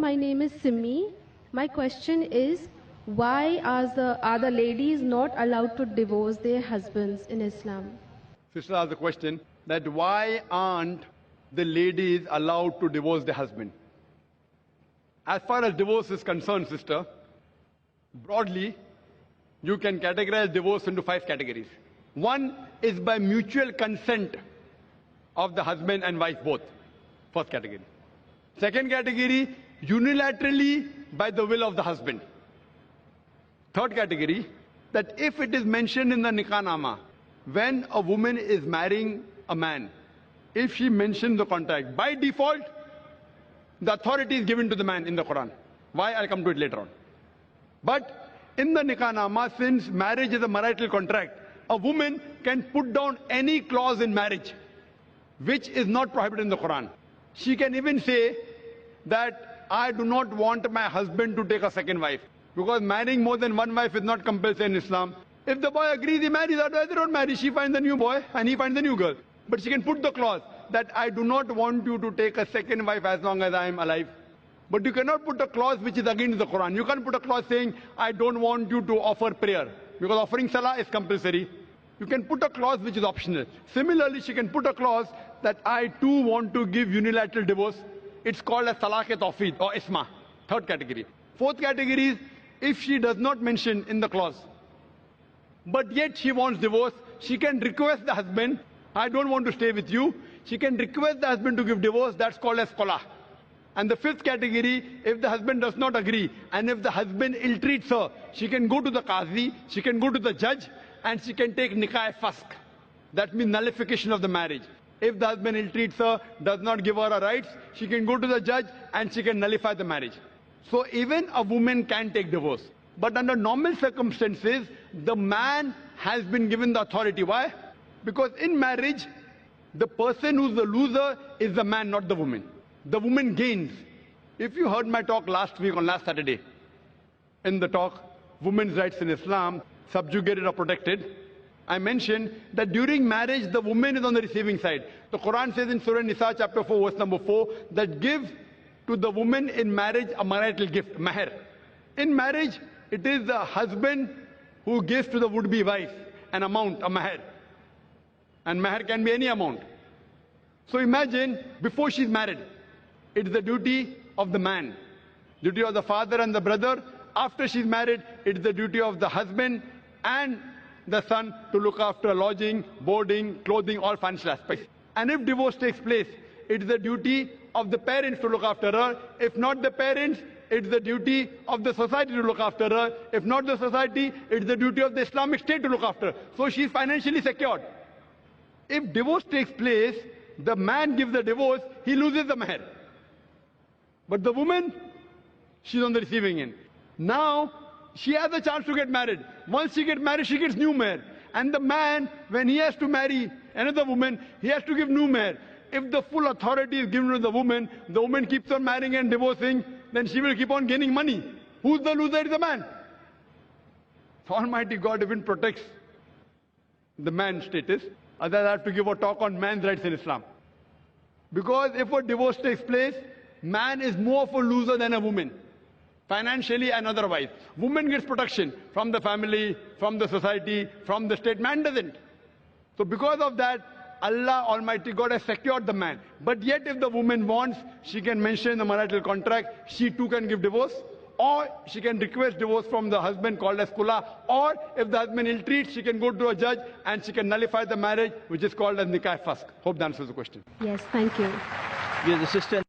my name is Simi. My question is, why are the ladies not allowed to divorce their husbands in Islam? Sister asked the question that why aren't the ladies allowed to divorce their husband? As far as divorce is concerned, sister, broadly, you can categorize divorce into 5 categories. One is by mutual consent of the husband and wife both. First category. Second category, unilaterally by the will of the husband. Third category, that if it is mentioned in the nikah nama, when a woman is marrying a man, if she mentions the contract, by default, the authority is given to the man in the Quran. Why? I'll come to it later on. But in the nikah nama, since marriage is a marital contract, a woman can put down any clause in marriage which is not prohibited in the Quran. She can even say that I do not want my husband to take a second wife, because marrying more than one wife is not compulsory in Islam. If the boy agrees, he marries, otherwise they don't marry. She finds a new boy and he finds a new girl. But she can put the clause that I do not want you to take a second wife as long as I am alive. But you cannot put a clause which is against the Quran. You can't put a clause saying I don't want you to offer prayer, because offering salah is compulsory. You can put a clause which is optional. Similarly, she can put a clause that I too want to give unilateral divorce. It's called as talaq-e-tawfeed or isma. Third category. Fourth category is if she does not mention in the clause, but yet she wants divorce, she can request the husband, I don't want to stay with you. She can request the husband to give divorce. That's called as qala. And the fifth category, if the husband does not agree, and if the husband ill-treats her, she can go to the qazi, she can go to the judge, and she can take nikah-e-fasq. That means nullification of the marriage. If the husband ill-treats her, does not give her her rights, she can go to the judge and she can nullify the marriage. So even a woman can take divorce. But under normal circumstances, the man has been given the authority. Why? Because in marriage, the person who's the loser is the man, not the woman. The woman gains. If you heard my talk last week on last Saturday, in the talk, Women's Rights in Islam, Subjugated or Protected, I mentioned that during marriage, the woman is on the receiving side. The Quran says in Surah Nisa, chapter 4, verse number 4, that give to the woman in marriage a marital gift, mahr. In marriage, it is the husband who gives to the would-be wife an amount, a mahr. And mahr can be any amount. So imagine, before she's married, it's the duty of the man, duty of the father and the brother. After she's married, it's the duty of the husband and the son to look after lodging, boarding, clothing, all financial aspects. And if divorce takes place, it's the duty of the parents to look after her. If not the parents, it's the duty of the society to look after her. If not the society, it's the duty of the Islamic State to look after her. So she's financially secured. If divorce takes place, the man gives the divorce, he loses the mahr. But the woman, she's on the receiving end. Now, she has a chance to get married. Once she gets married, she gets new mahr. And the man, when he has to marry another woman, he has to give new mahr. If the full authority is given to the woman keeps on marrying and divorcing, then she will keep on gaining money. Who's the loser? Is the man. Almighty God even protects the man's status. Otherwise, I have to give a talk on man's rights in Islam. Because if a divorce takes place, man is more of a loser than a woman, financially and otherwise. Woman gets protection from the family, from the society, from the state. Man doesn't. So because of that, Allah Almighty God has secured the man. But yet if the woman wants, she can mention in the marital contract, she too can give divorce. Or she can request divorce from the husband, called as kula. Or if the husband ill-treats, she can go to a judge and she can nullify the marriage, which is called as nikah-e-fasq. Hope that answers the question. Yes, thank you. Yes, the sister.